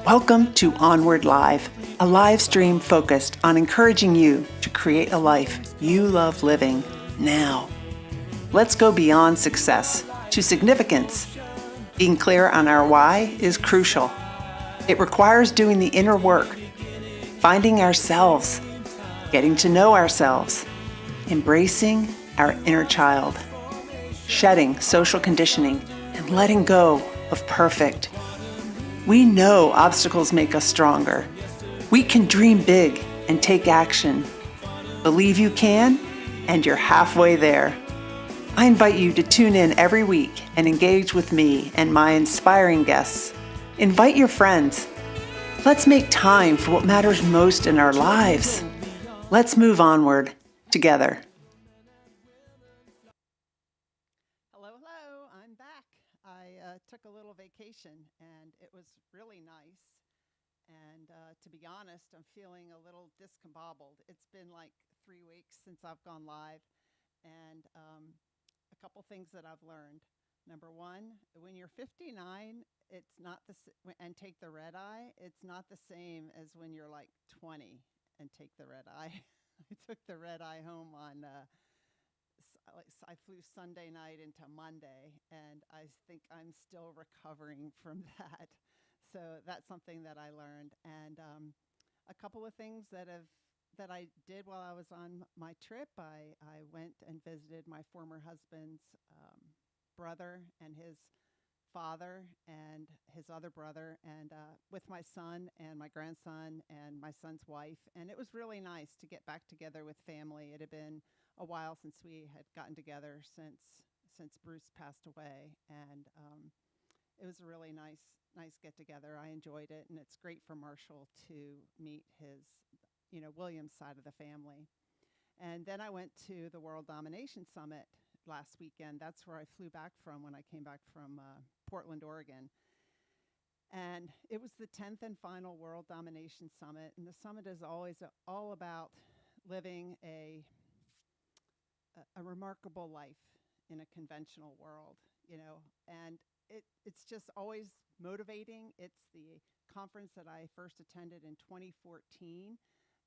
Welcome to Onward Live, a live stream focused on encouraging you to create a life you love living now. Let's go beyond success to significance. Being clear on our why is crucial. It requires doing the inner work, finding ourselves, getting to know ourselves, embracing our inner child, shedding social conditioning, and letting go of perfect. We know obstacles make us stronger. We can dream big and take action. Believe you can, and you're halfway there. I invite you to tune in every week and engage with me and my inspiring guests. Invite your friends. Let's make time for what matters most in our lives. Let's move onward together. Hello, I'm back. I took a little vacation and it was really nice. And to be honest, I'm feeling a little discombobbled. It's been like 3 weeks since I've gone live. And a couple things that I've learned. Number one, when you're 59, it's not and take the red eye, it's not the same as when you're like 20 and take the red eye. I took the red eye home on I flew Sunday night into Monday, and I think I'm still recovering from that. So that's something that I learned, and a couple of things that I did while I was on my trip. I went and visited my former husband's brother and his father and his other brother, and with my son and my grandson and my son's wife. And it was really nice to get back together with family. It had been a while since we had gotten together since Bruce passed away, and it was a really nice get together. I enjoyed it, and it's great for Marshall to meet his William's side of the family. And then I went to the World Domination Summit last weekend. That's where I flew back from when I came back from Portland, Oregon. And it was the 10th and final World Domination Summit. And the summit is always all about living a remarkable life in a conventional world, and it's just always motivating. It's the conference that I first attended in 2014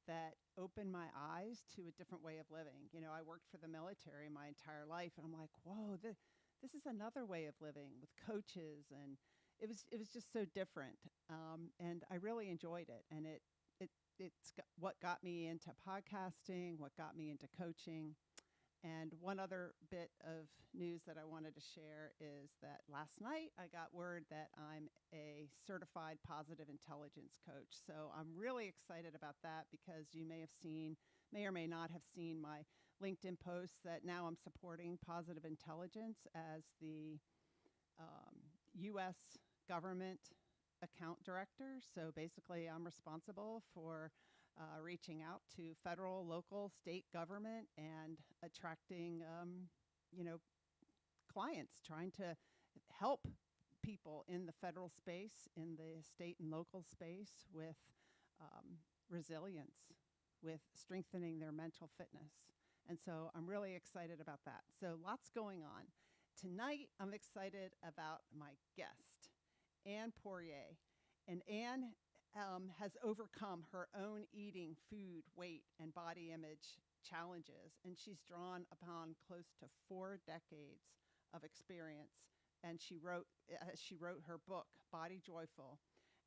that opened my eyes to a different way of living. I worked for the military my entire life, and I'm like, whoa, this is another way of living with coaches, and it was just so different, and I really enjoyed it. And it's what got me into podcasting, what got me into coaching. And one other bit of news that I wanted to share is that last night I got word that I'm a certified positive intelligence coach. So I'm really excited about that, because you may or may not have seen my LinkedIn posts that now I'm supporting positive intelligence as the U.S. government account director. So basically, I'm responsible for reaching out to federal, local, state government and attracting, clients, trying to help people in the federal space, in the state and local space with resilience, with strengthening their mental fitness. And so I'm really excited about that. So lots going on. Tonight, I'm excited about my guest, Anne Poirier. And Anne has overcome her own eating, food, weight, and body image challenges, and she's drawn upon close to 4 decades of experience. And she wrote her book, Body Joyful,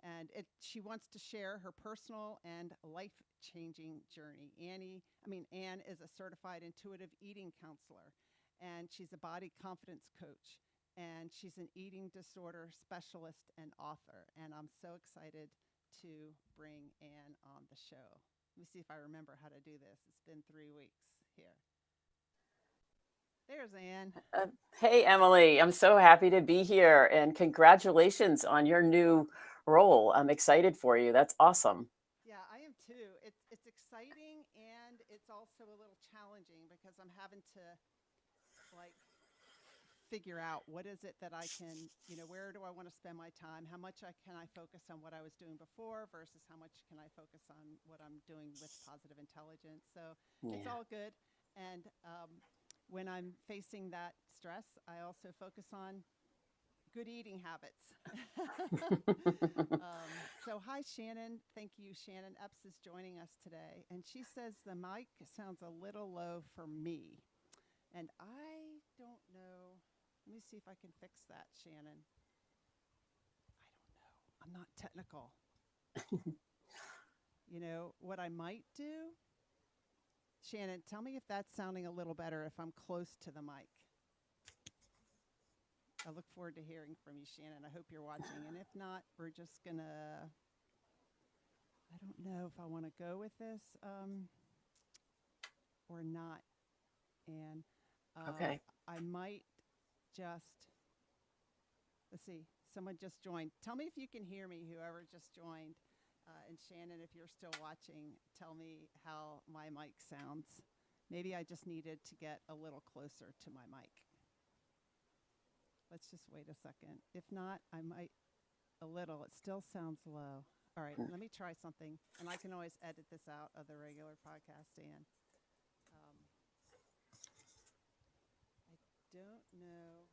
and she wants to share her personal and life-changing journey. Anne is a certified intuitive eating counselor, and she's a body confidence coach, and she's an eating disorder specialist and author. And I'm so excited to bring Anne on the show. Let me see if I remember how to do this. It's been 3 weeks here. There's Anne. Hey, Emily, I'm so happy to be here, and congratulations on your new role. I'm excited for you. That's awesome. Yeah, I am too. It's exciting, and it's also a little challenging because I'm having to like figure out what is it that I can, where do I want to spend my time? How much can I focus on what I was doing before versus how much can I focus on what I'm doing with positive intelligence? So it's all good. And when I'm facing that stress, I also focus on good eating habits. So, hi, Shannon. Thank you. Shannon Epps is joining us today. And she says the mic sounds a little low for me. And I don't know. Let me see if I can fix that, Shannon. I don't know. I'm not technical. What I might do? Shannon, tell me if that's sounding a little better if I'm close to the mic. I look forward to hearing from you, Shannon. I hope you're watching. And if not, we're just going to, I don't know if I want to go with this or not. And Okay. I might just, let's see, someone just joined. Tell me if you can hear me, whoever just joined. And Shannon, if you're still watching, tell me how my mic sounds. Maybe I just needed to get a little closer to my mic. Let's just wait a second. If not, I might a little. It still sounds low. All right, let me try something. And I can always edit this out of the regular podcast, Dan. I don't know. But let me.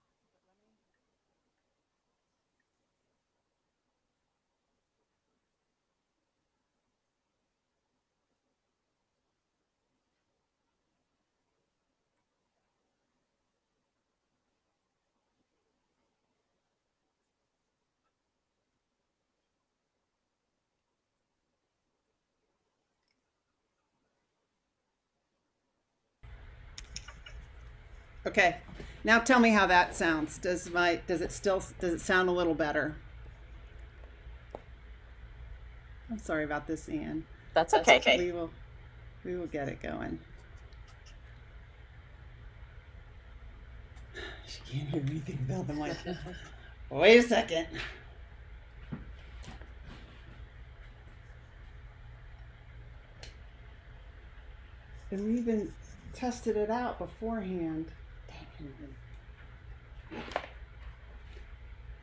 Okay. Now tell me how that sounds. Does it sound a little better? I'm sorry about this, Ann. That's okay. We will get it going. She can't hear anything about the mic. Wait a second. And we even tested it out beforehand.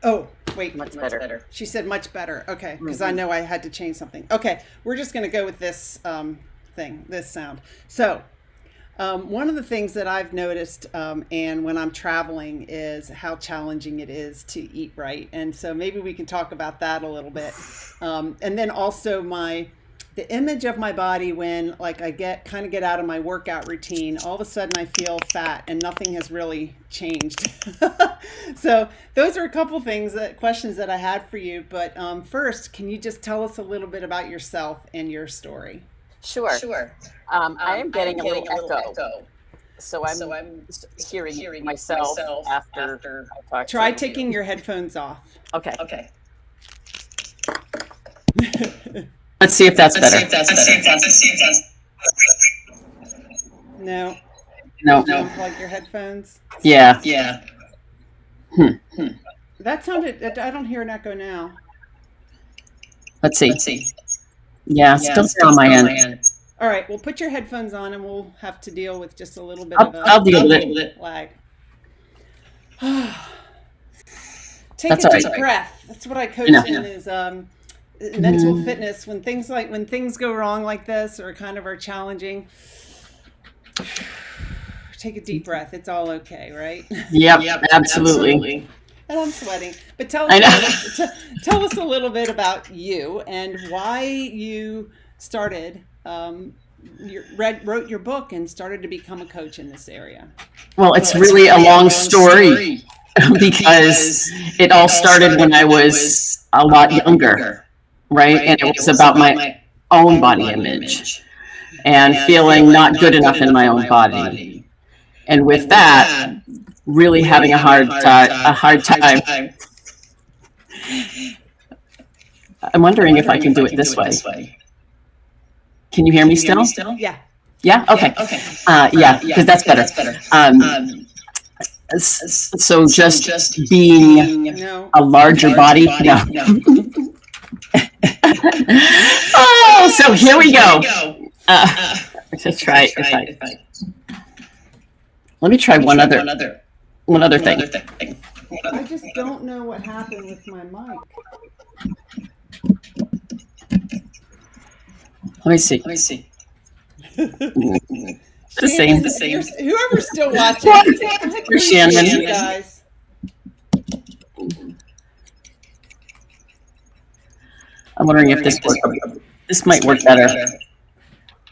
Oh, wait. Much better. She said much better. Okay, because I know I had to change something. Okay, we're just going to go with this this sound. So, one of the things that I've noticed, and when I'm traveling, is how challenging it is to eat right. And so maybe we can talk about that a little bit. And then also the image of my body when like I get out of my workout routine, all of a sudden I feel fat and nothing has really changed. So those are a couple questions that I had for you. But first, can you just tell us a little bit about yourself and your story? Sure. I am getting a little echo. So I'm hearing myself after I talk. Try taking your headphones off. Okay. Let's see if that's better. No. Unplug your headphones. Yeah. That sounded. I don't hear an echo now. Let's see. Yeah, still on my end. All right. Well, put your headphones on, and we'll have to deal with just a little bit I'll deal with it. Lag. Take a deep breath. That's what I coach in is mental fitness. When things go wrong like this or kind of are challenging, take a deep breath. It's all okay, right? Yep, absolutely. And I'm sweating. But tell us a little bit about you and why you started, wrote your book and started to become a coach in this area. Well, it's really a long story because it all started when I was a lot younger, right? And it was about my own body image and feeling not good enough in my own body. And with that, really having a hard time. I'm wondering if I can do it this way. Can you hear me still? Yeah. Yeah? Okay. Yeah, because that's better. So just being a larger body. No. Oh, so here we go. Let's try it. Let me try one other thing. I just don't know what happened with my mic. Let me see. The same. Whoever's still watching, Shannon. you guys. I'm wondering if this might work better.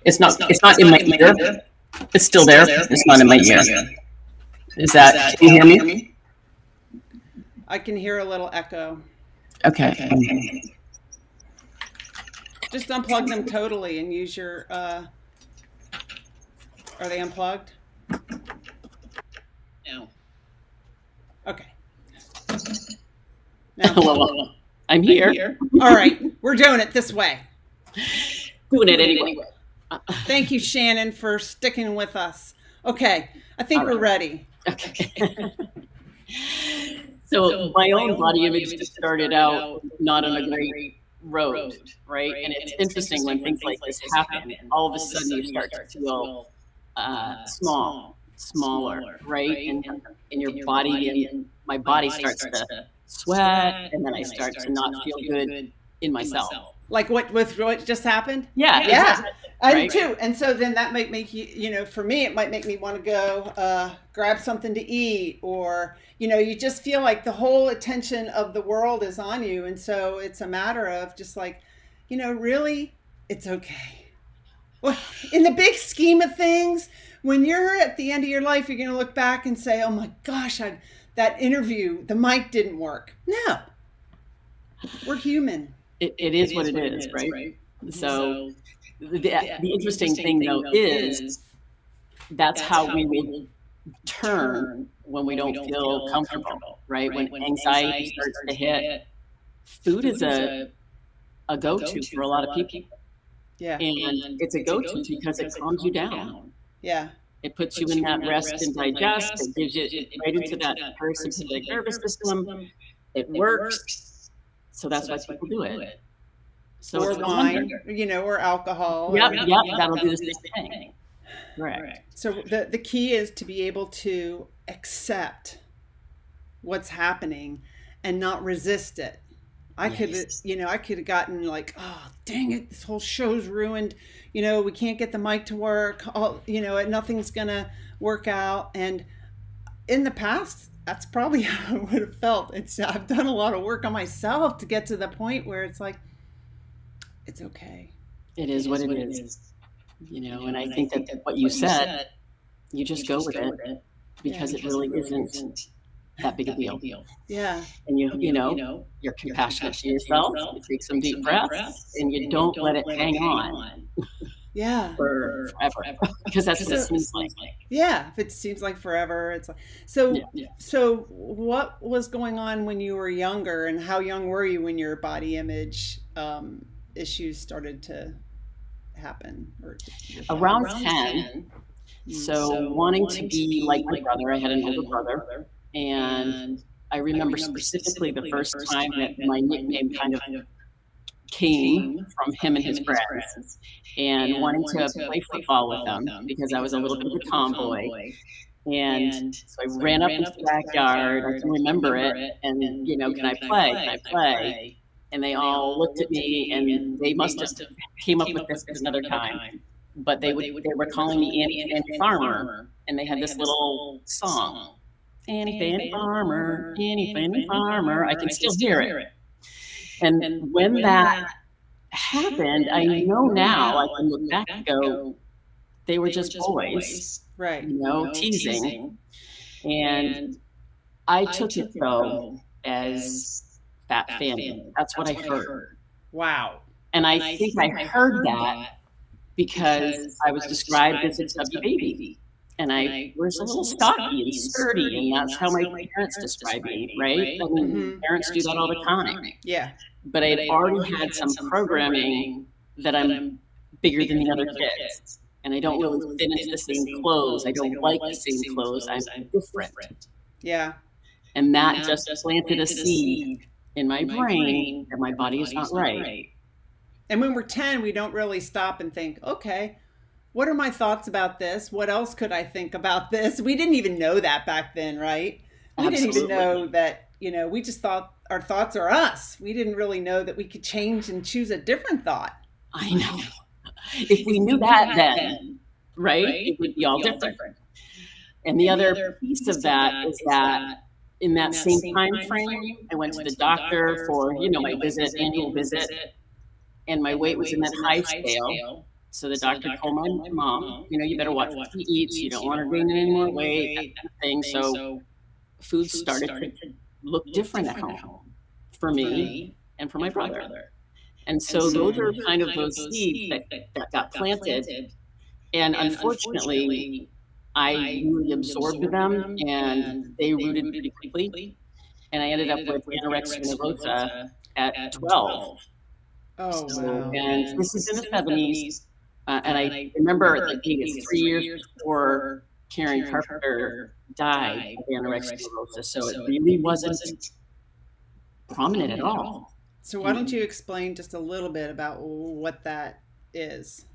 It's not in my ear. It's still there. It's not in my ear. Can you hear me? I can hear a little echo. Okay. Just unplug them totally and use your. Are they unplugged? No. Okay. Now, Hello. I'm here. all right, we're doing it this way. Doing it anyway. Thank you, Shannon, for sticking with us. Okay, I think we're ready. Okay. So my own body image just started out not on a great road, right? And it's interesting when things like this happen. All of a sudden, you start to feel smaller, right? And your body and my body starts to sweat, and then I start to not feel good in myself. Like what just happened? Yeah, Yeah, exactly. I Right? do too. And so then that might make you, for me, it might make me want to go grab something to eat, or you just feel like the whole attention of the world is on you, and so it's a matter of just like, really, it's okay. Well, in the big scheme of things, when you're at the end of your life, you're going to look back and say, "Oh my gosh, that interview, the mic didn't work." No, we're human. It is what it is, right? So the interesting thing though is that's how we will turn when we don't feel comfortable, right? When anxiety starts to hit, food is a go-to for a lot of people. Yeah, And it's a go-to because it calms you down. yeah, It puts you in that rest and digest. It gives you right into that parasympathetic nervous system. It works. So that's why people do it. So or it's no wine, wonder. or alcohol. Yep, or- yep, that'll do the same thing. Correct. So the key is to be able to accept what's happening and not resist it. I could, Yes. I could have gotten like, oh, dang it, this whole show's ruined. We can't get the mic to work. Nothing's gonna work out. And in the past, that's probably how I would have felt. I've done a lot of work on myself to get to the point where it's like, it's okay. It is what it is. And I think that what you said, you just go with it because it really isn't that big a deal. Yeah. And you're compassionate to yourself, you take some deep breaths, and you don't let it hang on Yeah. for forever. Because that's what it seems like. Yeah, if it seems like forever, it's like so. Yeah. So, what was going on when you were younger, and how young were you when your body image issues started to happen? Or Around 10, so wanting to be like my brother, I had an older brother, and I remember specifically the first time that my nickname kind of came from him and his friends, and wanting to play football with them because I was a little bit of a tomboy. And so I ran up into the backyard. I can remember it. And, can I play? Can I play? And they all looked at me, and they must have came up with this another time. But they were calling me Annie Fanny Farmer, and they had this little song, Annie Fanny Farmer, Annie Fanny Farmer. I can still hear it. And when that happened, I know now I can look back and go, they were just boys, right? Teasing. And I took it though as fat family. That's what I heard. Wow. And I think I heard that because I was described as a chubby baby. And I was a little stocky and sturdy, and that's how my parents described me, right? I mean, parents do that all the time. Yeah. But I had already had some programming that I'm bigger than the other kids. And I don't really fit into the same clothes. I don't like the same clothes. I'm different. Yeah. And that just planted a seed in my brain that my body is not right. And when we're 10, we don't really stop and think, okay, what are my thoughts about this? What else could I think about this? We didn't even know that back then, right? We didn't even know that, we just thought our thoughts are us. We didn't really know that we could change and choose a different thought. I know. If we knew that then, right, it would be all different. And the other piece of that is that in that same time frame, I went to the doctor for, my annual visit. and my weight was in that high scale. So the doctor told my mom, you better watch what she eats. You don't want her gaining any more weight, that kind of thing. So food started to look different at home for me and for my brother. And so those are kind of those seeds that got planted. And unfortunately, I really absorbed them and they rooted pretty quickly. And I ended up with anorexia nervosa at 12. Oh, So, wow. and this is in the 70s. And I remember like maybe it's 3 years before Karen Carpenter died of anorexia nervosa. So it really wasn't prominent at all. So why don't you explain just a little bit about what that is?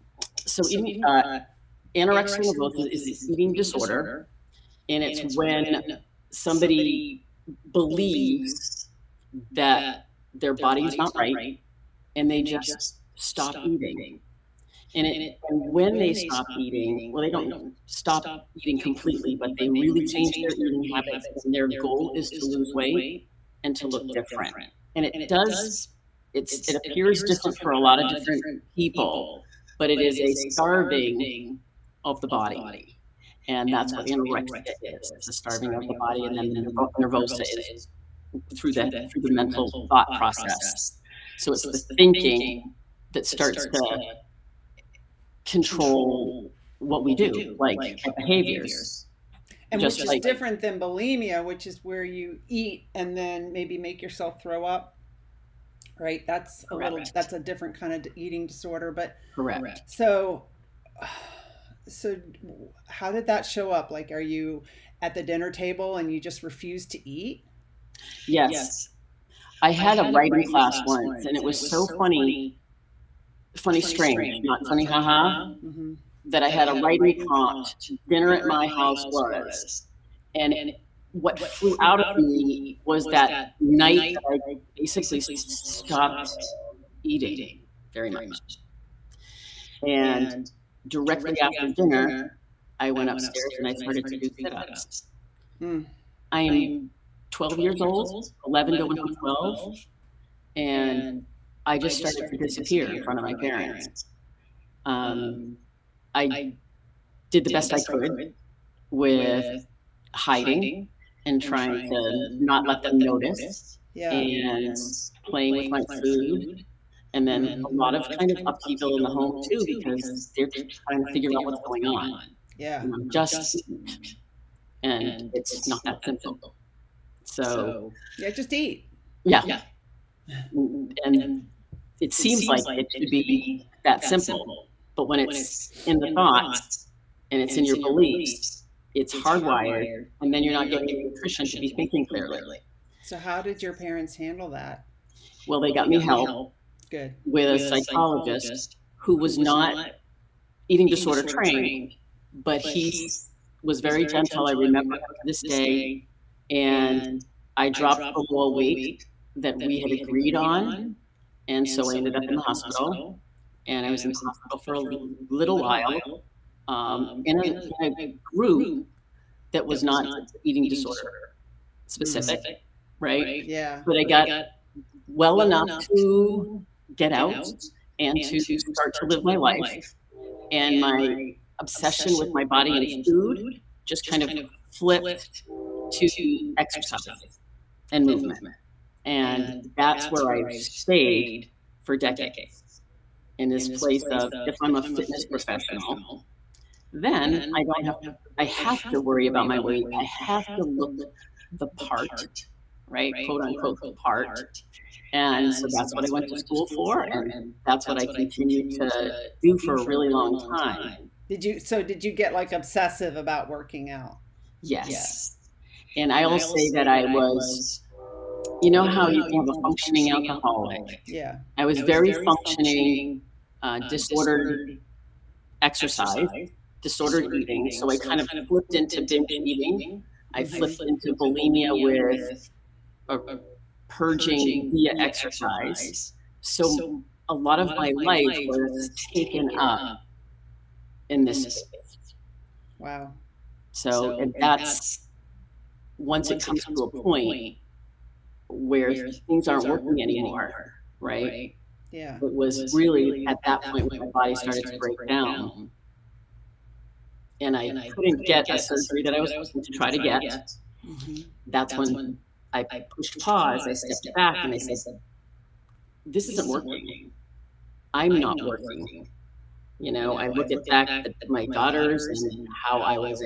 So anorexia nervosa is this eating disorder, and it's when somebody believes that their body is not right, and they just stop eating. And when they stop eating, well, they don't stop eating completely, but they really change their eating habits, and their goal is to lose weight and to look different. And it appears different for a lot of different people, but it is a starving of the body. And that's what anorexia is. It's the starving of the body, and then the nervosa is through the mental thought process. So it's the thinking that starts to control what we do, like our behaviors. And Just which is like different than bulimia, which is where you eat and then maybe make yourself throw up. Right? That's that's a different kind of eating disorder. But correct. so so how did that show up? Like, are you at the dinner table and you just refuse to eat? Yes. I had a writing class once, and it was so funny strange, not funny haha, Mm-hmm. that I had a writing prompt. Dinner at my house was. And what flew out of me was that night that I basically stopped eating very much. And directly after dinner, I went upstairs and I started to do sit-ups. Mm. I am 12 years old, 11 going on 12, and I just started to disappear in front of my parents. I did the best I could with hiding and trying to not let them notice, Yeah. and playing with my food. And then a lot of kind of upheaval in the home too, because they're trying to figure out what's going on. Yeah. Just eat. And it's not that simple. So Yeah, just eat. yeah. And it seems like it should be that simple. But when it's in the thoughts and it's in your beliefs, it's hardwired, and then you're not getting the nutrition to be thinking clearly. So how did your parents handle that? Well, they got me help Good. with a psychologist who was not eating disorder trained, but he was very gentle. I remember to this day, and I dropped below a weight that we had agreed on, and so I ended up in the hospital, and I was in the hospital for a little while, in a group that was not eating disorder specific, right? Yeah. But I got well enough to get out and to start to live my life. And my obsession with my body and food just kind of flipped to exercise and movement. And that's where I stayed for decades, in this place of, if I'm a fitness professional, then I have to worry about my weight. I have to look the part, right? Quote unquote, the part. And so that's what I went to school for, and that's what I continued to do for a really long time. Did you get like obsessive about working out? Yes. And I'll say that I was, you know how you can have a functioning alcoholic? Yeah. I was very functioning, disordered exercise, disordered eating. So I kind of flipped into binge eating. I flipped into bulimia with purging via exercise. So a lot of my life was taken up in this space. Wow. So, and that's once it comes to a point where things aren't working anymore, right? Yeah. It was really at that point when my body started to break down, and I couldn't get a surgery that I was hoping to try to get. Hmm. That's when I pushed pause, I stepped back, and I said, "This isn't working. I'm not working." I look at back at my daughters and how I was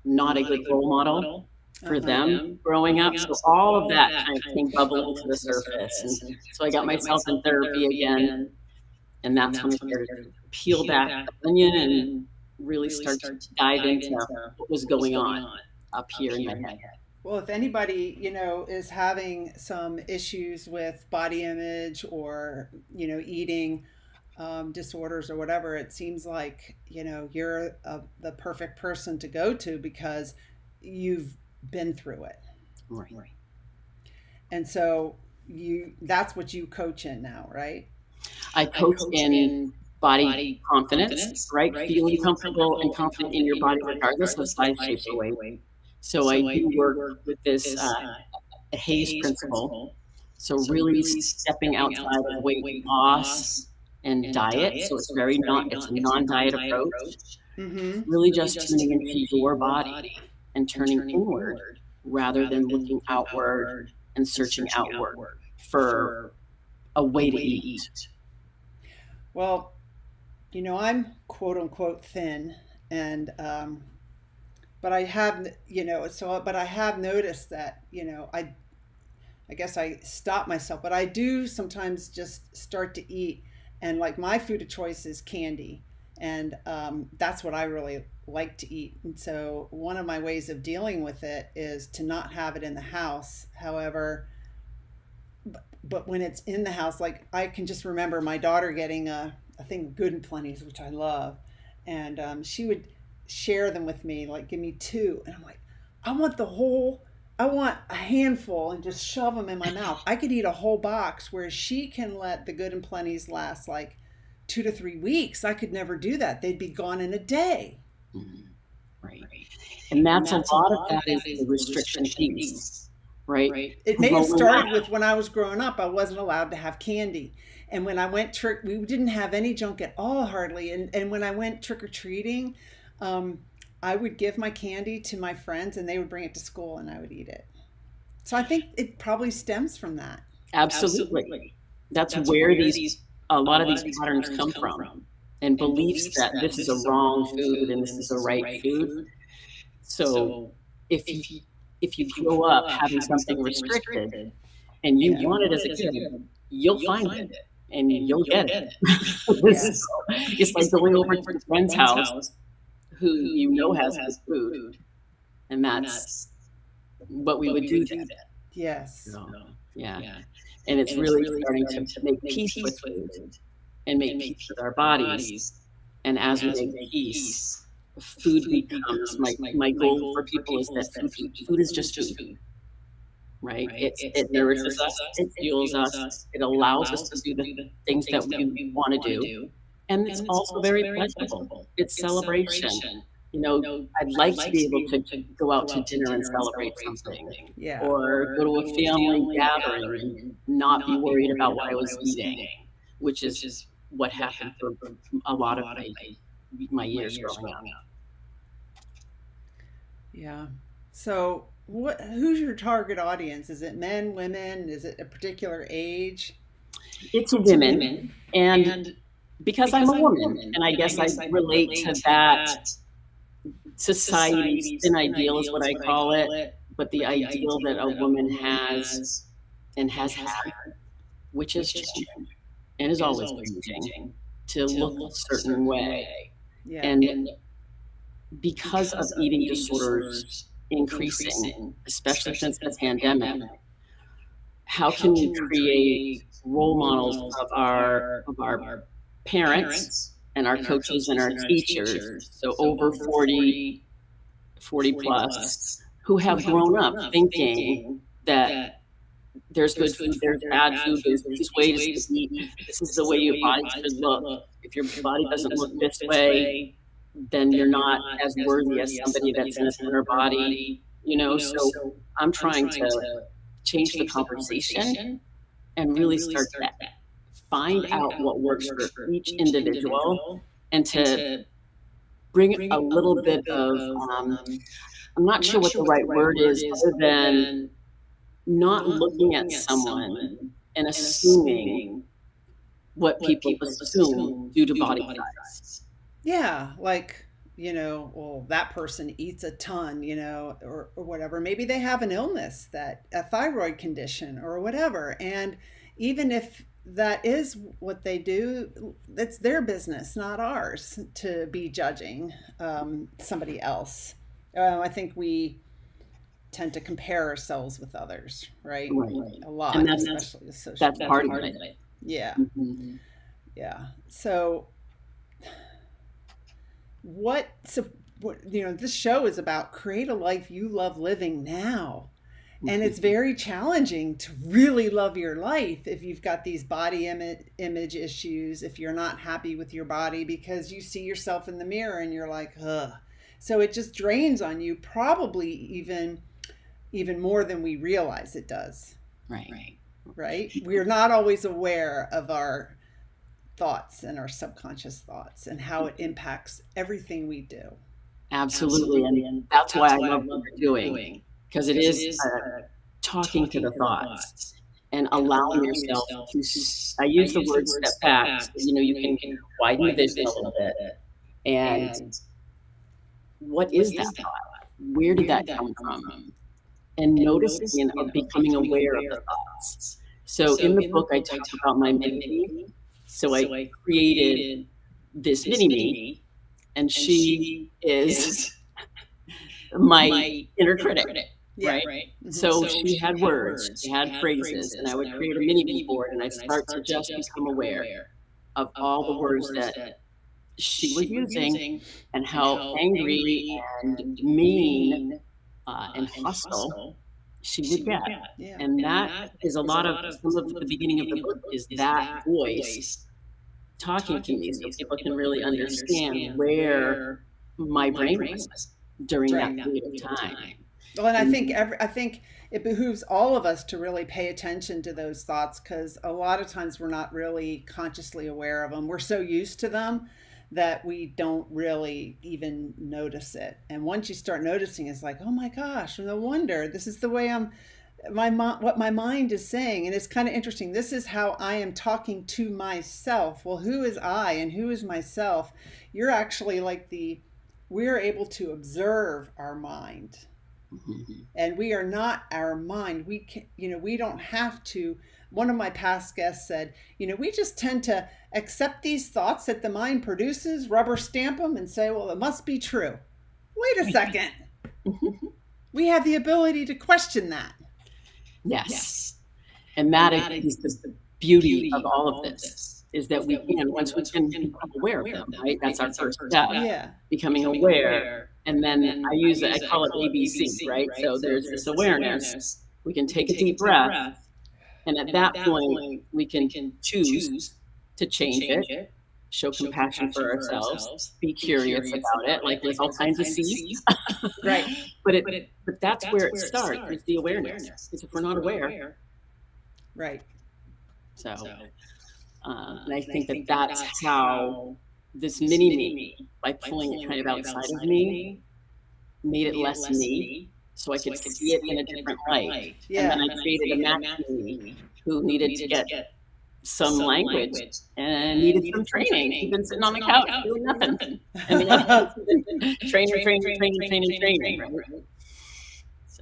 not a good role model for Uh-huh. them growing up, so all of that kind of came bubbling to the surface, and so I got myself in therapy again, and that's when I started to peel back the onion and really start to dive into what was going on up here in my head. Well, if anybody, is having some issues with body image or, eating disorders or whatever, it seems like, you're the perfect person to go to because you've been through it. Right. And so that's what you coach in now, right? I coach in body confidence, right? Feeling comfortable and confident in your body regardless of size, shape, or weight. So I do work with this Hayes principle. So really stepping outside of weight loss and diet. So it's a non-diet approach. Mm-hmm. Really just tuning into your body and turning inward rather than looking outward and searching outward for a way to eat. Well, I'm quote unquote thin, and but I have, but I have noticed that, I guess I stop myself, but I do sometimes just start to eat, and like my food of choice is candy, and that's what I really like to eat. And so one of my ways of dealing with it is to not have it in the house. However, but when it's in the house, like I can just remember my daughter getting a thing of Good and Plenty's, which I love, and she would share them with me, like give me two, and I'm like, I want the whole. I want a handful and just shove them in my mouth. I could eat a whole box, whereas she can let the Good and Plenty's last like 2 to 3 weeks. I could never do that. They'd be gone in a day. Mhm. Right. And that's a lot of that is the restriction piece, right? It may have Growing up, started with when I was growing up, I wasn't allowed to have candy. And when I went we didn't have any junk at all, hardly. And when I went trick or treating, um, I would give my candy to my friends and they would bring it to school and I would eat it. So I think it probably stems from that. absolutely. That's where a lot of these patterns come from, and beliefs that this is a wrong food and this is a right food. So if you if you grow up having something restricted and you Yeah. want it as a kid, you'll find it and you'll get it. Yeah. So it's like going over to a friend's house who has good food, and that's what we would do then. Yes. So, yeah. And it's really starting to make peace with food and make peace with our bodies. And as we make peace, food becomes my goal for people is that food is just food, right? It nourishes us, it fuels us, it allows us to do the things that we want to do. And it's also very pleasurable. It's celebration. I'd like to be able to go out to dinner and celebrate something, Yeah. or go to a family gathering and not be worried about what I was eating, which is what happened for a lot of my years growing up. Yeah. So who's your target audience? Is it men, women? Is it a particular age? It's women, and because I'm a woman, and I guess I relate to that society's thin ideal is what I call it, but the ideal that a woman has and has had, which is changing and is always changing, to look a certain way. Yeah. And because of eating disorders increasing, especially since the pandemic, how can we create role models of our parents and our coaches and our teachers, so over 40 plus, who have grown up thinking that there's good food, there's bad food, there's these ways to eat, this is the way your body should look. If your body doesn't look this way, then you're not as worthy as somebody that's in a thinner body, So I'm trying to change the conversation and really start that find out what works for each individual and to bring a little bit of, I'm not sure what the right word is other than not looking at someone and assuming what people assume due to body size. Yeah, like, well, that person eats a ton, or whatever. Maybe they have an illness, that a thyroid condition or whatever. And even if that is what they do, it's their business, not ours, to be judging somebody else. I think we tend to compare ourselves with others, right? Right. A lot, And especially with social that's media. part of it. Yeah, Mhm. yeah. So this show is about create a life you love living now. And it's very challenging to really love your life if you've got these body image issues, if you're not happy with your body because you see yourself in the mirror and you're like, ugh. So it just drains on you, probably even more than we realize it does. Right. Right? We're not always aware of our thoughts and our subconscious thoughts and how it impacts everything we do. Absolutely. And that's why I love what you're doing, because it is talking to the thoughts and allowing yourself to, I use the word step back. So, you can widen the vision a little bit. And what is that thought? Where did that come from? And noticing and becoming aware of the thoughts. So in the book, I talk about my mini me. So I created this mini me, and she is my inner critic, Yeah. right? So she had words, she had phrases, and I would create a mini me board, and I'd start to just become aware of all the words that she was using and how angry and mean and hostile she would get. Yeah. And that is a lot of some of the beginning of the book is that voice talking to me so people can really understand where my brain was during that period of time. Well, and And I think it behooves all of us to really pay attention to those thoughts, because a lot of times we're not really consciously aware of them. We're so used to them that we don't really even notice it. And once you start noticing, it's like, oh my gosh, no wonder this is the way what my mind is saying. And it's kind of interesting. This is how I am talking to myself. Well, who is I and who is myself? You're actually like we're able to observe our mind. And we are not our mind. We can, we don't have to. One of my past guests said, we just tend to accept these thoughts that the mind produces, rubber stamp them, and say, well, it must be true. Wait a second. We have the ability to question that. yes. And that is the beauty of all of this, is that we can, once we can become aware of them, right? That's our first step, Yeah. becoming aware. And then I call it ABC, right? So there's this awareness. We can take a deep breath. And at that point, we can choose to change it, show compassion for ourselves, be curious about it. Like there's all kinds of C's. Right. But that's where it starts, is the awareness. Because if we're not aware. Right. So, and I think that that's how this mini me, by pulling it kind of outside of me, made it less me, so I could see it in a different light. Yeah. And then I created a match me who needed to get some language and needed some training. He'd been sitting on the couch doing nothing. And the other one's been training, right?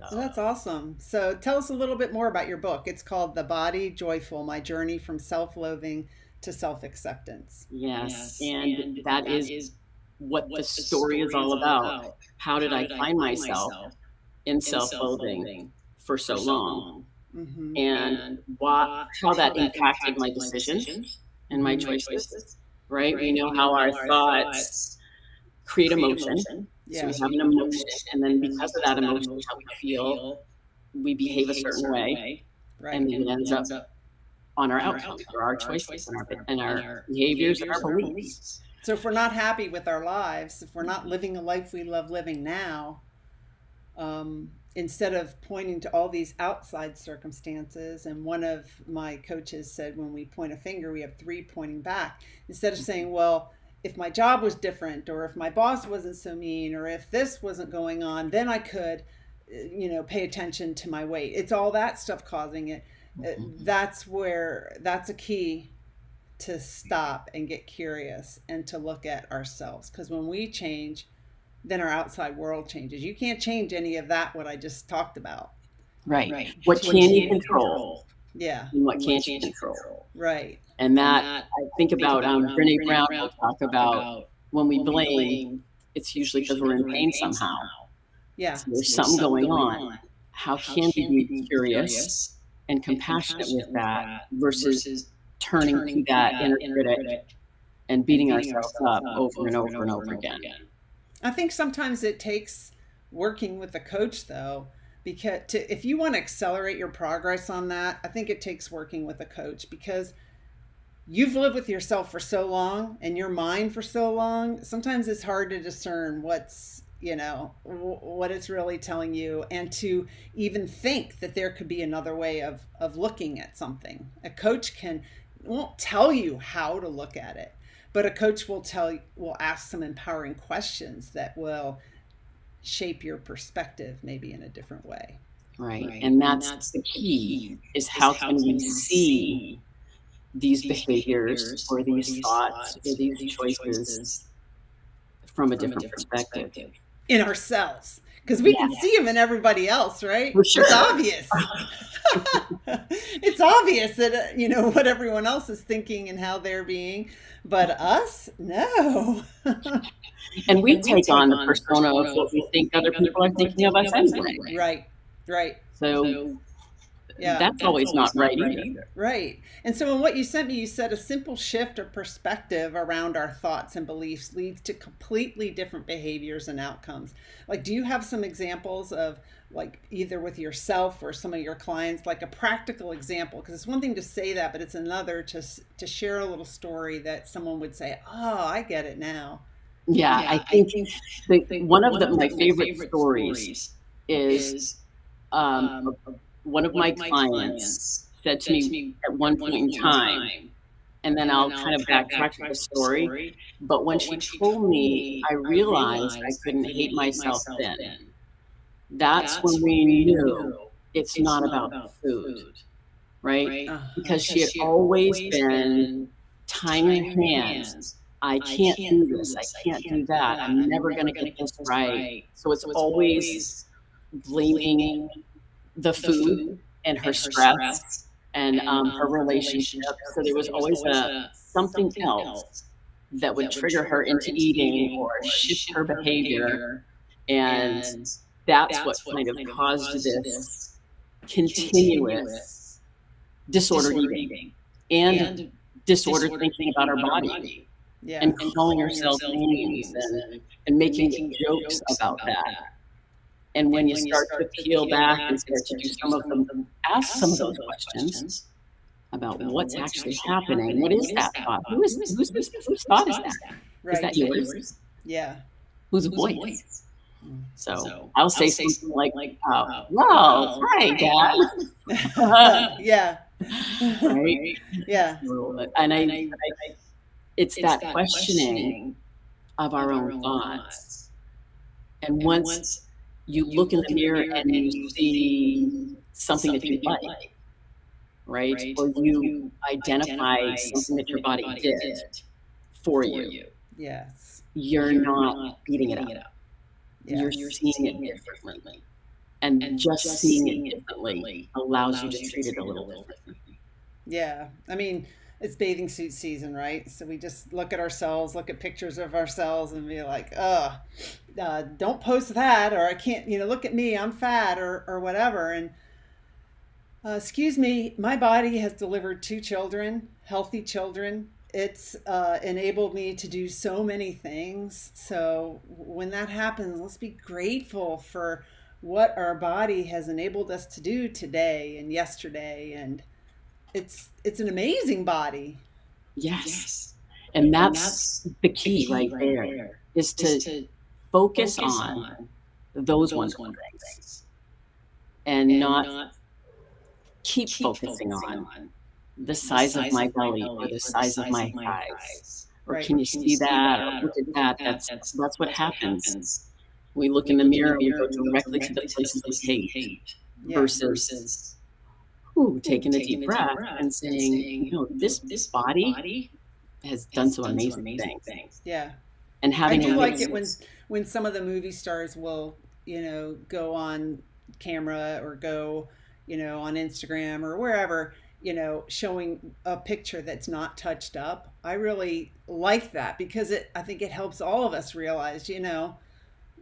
So that's awesome. So tell us a little bit more about your book. It's called The Body Joyful, My Journey from Self-Loathing to Self-Acceptance. Yes, and that is what the story is all about. How did I find myself in self-loathing for so long? Mm-hmm. And how that impacted my decisions and my choices, right? We know how our thoughts create emotion. Yeah. So we have an emotion, and then because of that emotion, how we feel, we behave a certain way, Right. and then it ends up on our outcomes, or our choices, and our behaviors, and our beliefs. So if we're not happy with our lives, if we're not living a life we love living now, instead of pointing to all these outside circumstances. And one of my coaches said, when we point a finger, we have three pointing back. Instead of saying, well, if my job was different, or if my boss wasn't so mean, or if this wasn't going on, then I could, pay attention to my weight. It's all that stuff causing it. That's a key to stop and get curious and to look at ourselves. Because when we change, then our outside world changes. You can't change any of that, what I just talked about. Right. What can you control? Yeah. And what can't you control? Right. And that, I think about, Brene Brown will talk about when we blame, it's usually because we're in pain somehow. Yeah. So there's something going on. How can we be curious and compassionate with that versus turning to that inner critic and beating ourselves up over and over and over again? I think sometimes it takes working with a coach, though, because if you want to accelerate your progress on that, I think it takes working with a coach, because you've lived with yourself for so long and your mind for so long. Sometimes it's hard to discern what it's really telling you, and to even think that there could be another way of looking at something. A coach won't tell you how to look at it, but a coach will ask some empowering questions that will shape your perspective maybe in a different way. Right. And that's the key, is how can we see these behaviors or these thoughts or these choices from a different perspective. In ourselves. Because we can see them in everybody else, right? For sure. It's obvious. It's obvious that, what everyone else is thinking and how they're being. But us, no. And we take on the persona of what we think other people are thinking of us anyway. Right. So that's always not right either. Right. And so in what you sent me, you said a simple shift of perspective around our thoughts and beliefs leads to completely different behaviors and outcomes. Like, do you have some examples of, like, either with yourself or some of your clients, like a practical example? Because it's one thing to say that, but it's another to share a little story that someone would say, oh, I get it now. Yeah, I think one of my favorite stories is one of my clients said to me at one point in time, and then I'll kind of backtrack to the story, but when she told me, I realized I couldn't hate myself then. That's when we knew it's not about the food, right? Because she had always been tying her hands. I can't do this. I can't do that. I'm never going to get this right. So it's always blaming the food and her stress and her relationship. So there was always something else that would trigger her into eating or shift her behavior. And that's what kind of caused this continuous disordered eating and disordered thinking about our body. Yeah. And calling herself names and making jokes about that. And when you start to peel back and start to do some of them, ask some of those questions about what's actually happening. What is that thought? Whose thought is that? Right. Is that yours? Yeah. Whose voice? So I'll say something like, well, hi, Dad. Yeah. Right? Yeah. And it's that questioning of our own thoughts. And once you look in the mirror and you see something that you like, right? Or you identify something that your body did for you. Yes. You're not beating it up. Yes. You're seeing it differently. And just seeing it differently allows you to treat it a little differently. Yeah. I mean, it's bathing suit season, right? So we just look at ourselves, look at pictures of ourselves and be like, don't post that, or I can't, look at me, I'm fat, or whatever. And excuse me, my body has delivered 2 children, healthy children. It's enabled me to do so many things. So when that happens, let's be grateful for what our body has enabled us to do today and yesterday. And it's an amazing body. Yes. And that's the key right there, is to focus on those wonderful things. and not keep focusing on the size of my belly or the size of my thighs. Or Right. can you see that? Or look at that. That's what happens. We look in the mirror, we go directly to the places we hate Yeah. versus taking a deep breath and saying, this body has done some amazing things. Yeah. And I having do a like little, it when some of the movie stars will, go on camera or go, on Instagram or wherever, showing a picture that's not touched up. I really like that because I think it helps all of us realize,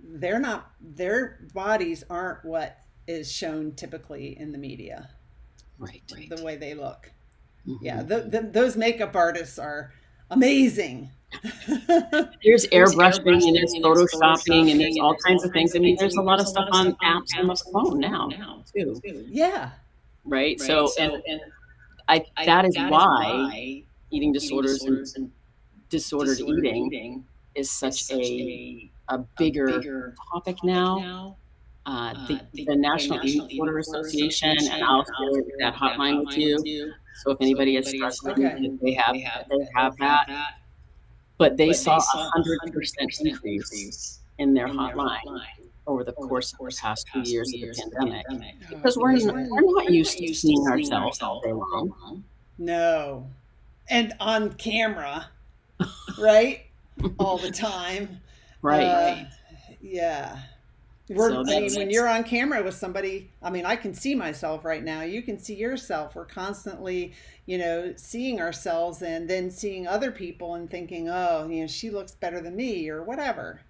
their bodies aren't what is shown typically in the media, right. the way they look. Mm-hmm. Yeah, those makeup artists are amazing. There's airbrushing and there's photoshopping and there's all kinds of things. I mean, there's a lot of stuff on apps on the phone now too, Yeah. right? So, and that is why eating disorders and disordered eating is such a bigger topic now. The National Eating Disorder Association, and I'll share that hotline with you. So if anybody is struggling, Okay. they have that. But they saw 100% increase in their hotline over the course of the past 2 years of the pandemic, because we're not used to seeing ourselves all day long. No. And on camera, right? All the time. Right. Yeah. So When you're on camera with somebody, I can see myself right now. You can see yourself. We're constantly, seeing ourselves and then seeing other people and thinking, oh, she looks better than me or whatever.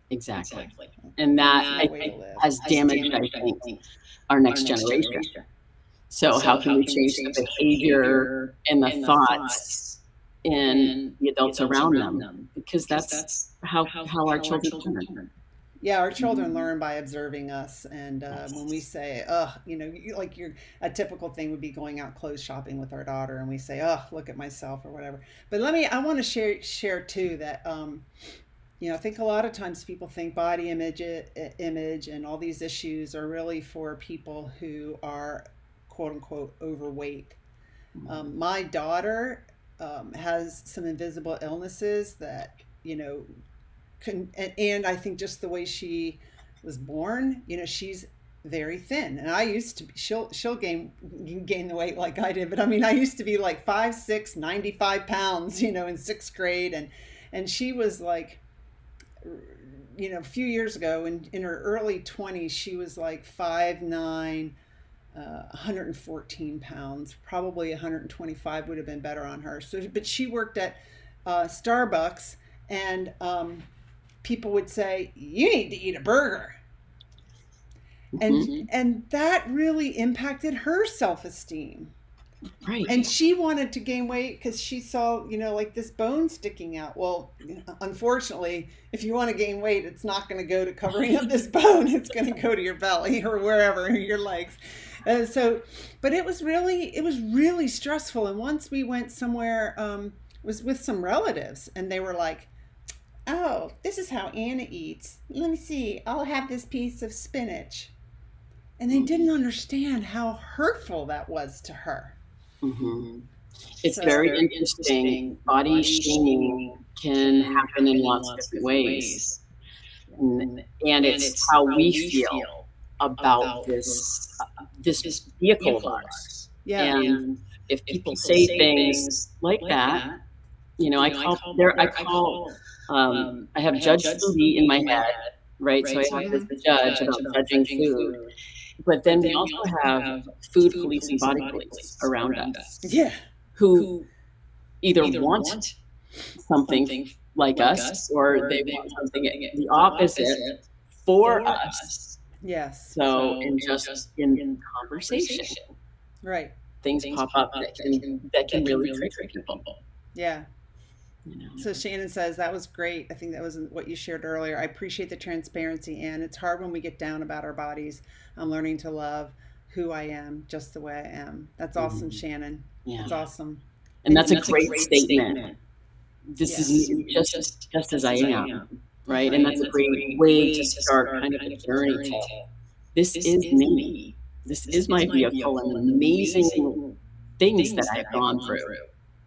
Exactly. And that, I think, has damaged, I think, our next generation. So how can we change the behavior and the thoughts in the adults around them? Because that's how our children learn. Yeah, our children learn by observing us, and when we say, "Oh," like a typical thing would be going out clothes shopping with our daughter, and we say, "Oh, look at myself" or whatever. But I want to share too that I think a lot of times people think body image and all these issues are really for people who are quote unquote overweight. My daughter has some invisible illnesses that and I think just the way she was born, she's very thin. And I used to be, she'll gain the weight like I did, but I used to be like 5'6", 95 pounds, in sixth grade, and she was like, a few years ago in her early 20s, she was like 5'9", 114 pounds, probably 125 would have been better on her. So, but she worked at Starbucks, and people would say, "You need to eat a burger," and that really impacted her self-esteem. Right. And she wanted to gain weight because she saw, like this bone sticking out. Well, unfortunately, if you want to gain weight, it's not going to go to covering up this bone. It's going to go to your belly or wherever, your legs. But it was really stressful. And once we went somewhere, was with some relatives, and they were like, "Oh, this is how Anna eats. Let me see. I'll have this piece of spinach." And they didn't understand how hurtful that was to her. Mm-hmm. It's very interesting. Body shaming can happen in lots of different ways. And it's how we feel about this vehicle of ours. Yeah. And if people say things like that, I have Judge Foodie in my head, right? So I have this judge about judging food. But then we also have food police and body police around us. Yeah. Who either want something like us or they want something the opposite for us. Yes. So in conversation, right, things pop up that can really trigger people. Yeah. So Shannon says, that was great. I think that was what you shared earlier. I appreciate the transparency, and it's hard when we get down about our bodies. I'm learning to love who I am just the way I am. That's awesome, Shannon. Yeah. That's awesome. And that's a great statement. This is me just as I am, right? And that's a great way to start kind of a journey to, this is me. this is my vehicle and amazing things that I've gone through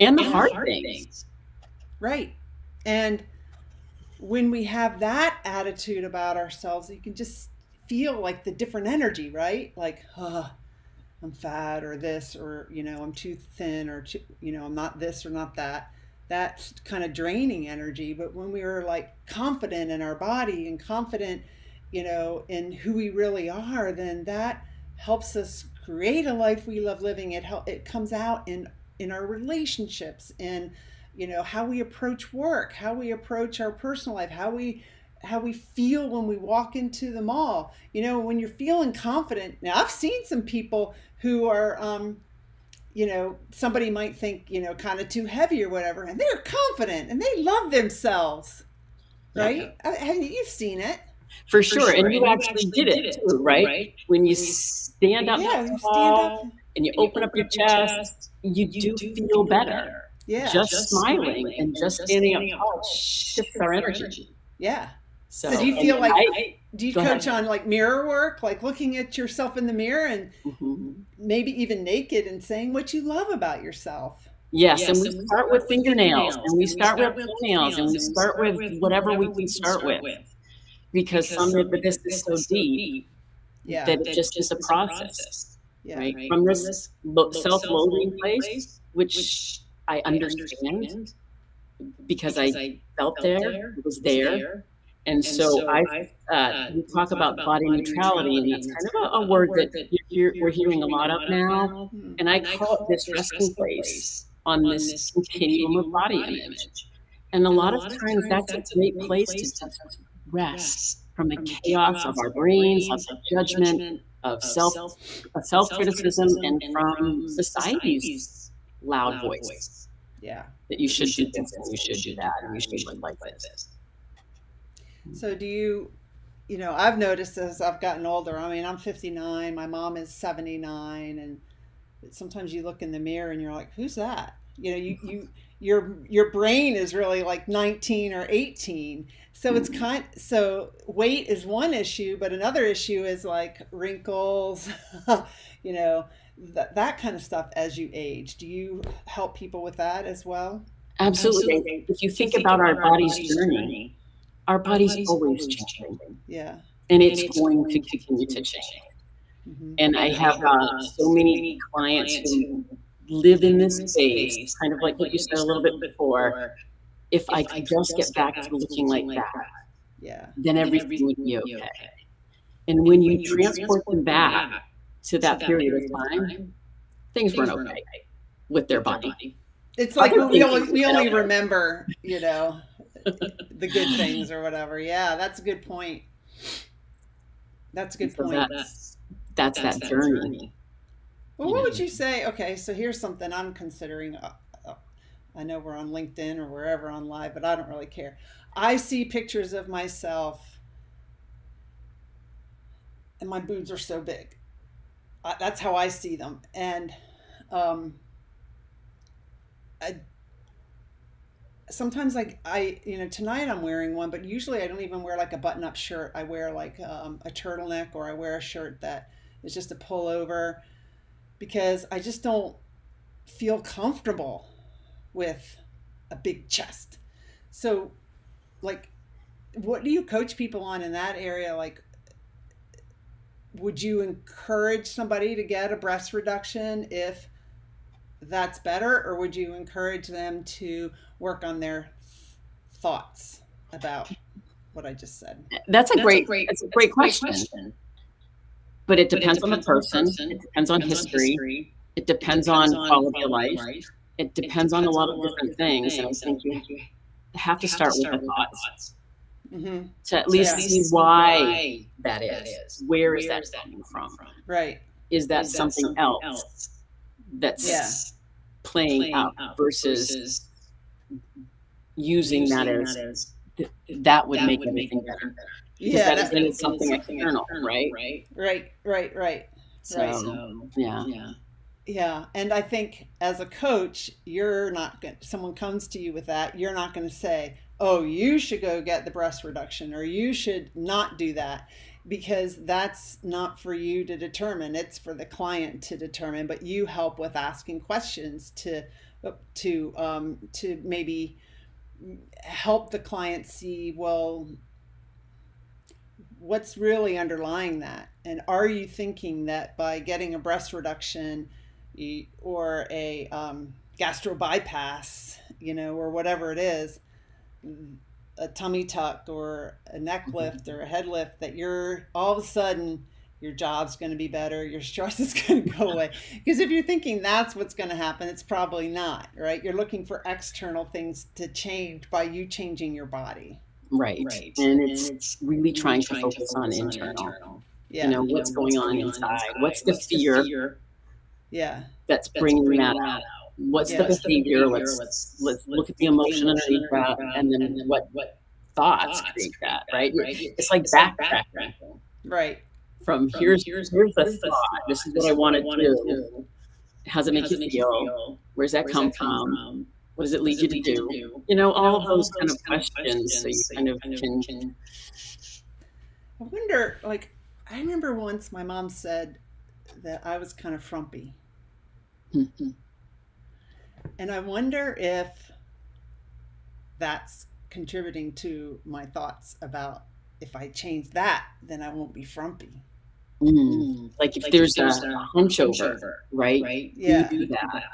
and the hard things. Right. And when we have that attitude about ourselves, you can just feel like the different energy, right? Like, I'm fat or this, or, I'm too thin or, I'm not this or not that. That's kind of draining energy. But when we are like confident in our body and confident, in who we really are, then that helps us create a life we love living. It comes out in our relationships, and how we approach work, how we approach our personal life, how we feel when we walk into the mall. When you're feeling confident. Now, I've seen some people who are somebody might think kind of too heavy or whatever, and they're confident and they love themselves, right? You've seen it. For sure. And you actually did it too, right? When you stand up tall and you open up your chest, you do feel better. Yeah. Just smiling and just standing up tall shifts our energy. Yeah. So do you feel like, do you coach on like mirror work, like looking at yourself in the mirror and maybe even naked and saying what you love about yourself? Yes, and we start with fingernails, and we start with toenails, and we start with whatever we can start with. Because some of this is so deep that it just is a process, right? From this self-loathing place, which I understand because I felt there, was there. And so we talk about body neutrality, and that's kind of a word that we're hearing a lot of now. And I call it this resting place on this continuum of body image. And a lot of times that's a great place to just rest from the chaos of our brains, of judgment, of self-criticism, and from society's loud voice. Yeah. That you should do this, and you should do that, and you should live like this. So do you, I've noticed as I've gotten older, I mean, I'm 59, my mom is 79, and sometimes you look in the mirror and you're like, who's that? Your brain is really like 19 or 18. So it's so weight is one issue, but another issue is like wrinkles, that kind of stuff as you age. Do you help people with that as well? Absolutely. If you think about our body's journey, our body's always changing. Yeah. And it's going to continue to change. And I have so many clients who live in this space, kind of like what you said a little bit before. If I could just get back to looking like that, then everything would be okay. And when you transport them back to that period of time, things weren't okay with their body. It's like we only remember, the good things or whatever. Yeah, that's a good point. That's a good point. That's that journey. Well, what would you say? Okay, so here's something I'm considering. I know we're on LinkedIn or wherever on live, but I don't really care. I see pictures of myself and my boobs are so big. That's how I see them. And sometimes I tonight I'm wearing one, but usually I don't even wear like a button-up shirt. I wear like a turtleneck, or I wear a shirt that is just a pullover, because I just don't feel comfortable with a big chest. So like, what do you coach people on in that area? Like, would you encourage somebody to get a breast reduction if that's better, or would you encourage them to work on their thoughts about what I just said? That's a great question. But it depends on the person. It depends on history. It depends on quality of life. It depends on a lot of different things. And I think you have to start with the thoughts to at least see why that is. Where is that coming from? Right. Is that something else that's playing out versus using that as that would make everything better? Yeah, that is something external, right? Right. So, yeah. And I think as a coach, you're not going. Someone comes to you with that, you're not going to say, "Oh, you should go get the breast reduction," or "You should not do that." because that's not for you to determine. It's for the client to determine, but you help with asking questions to maybe help the client see, well, what's really underlying that, and are you thinking that by getting a breast reduction or a gastro bypass, or whatever it is, a tummy tuck or a neck lift or a head lift, that you're all of a sudden your job's going to be better, your stress is going to go away? Because if you're thinking that's what's going to happen, it's probably not, right? You're looking for external things to change by you changing your body. Right. And it's really trying to focus on internal. Yeah. What's going on inside? What's the fear Yeah. that's bringing that out? What's the behavior? Let's look at the emotion underneath that, and then what thoughts create that, right? It's like backtracking. Right. From here's the thought. This is what I want to do. How's it make you feel? Where's that come from? What does it lead you to do? All of those kind of questions, so you kind of can. I wonder, I remember once my mom said that I was kind of frumpy. And I wonder if that's contributing to my thoughts about, if I change that, then I won't be frumpy. Like if there's a hunch over, right? Yeah. You do that.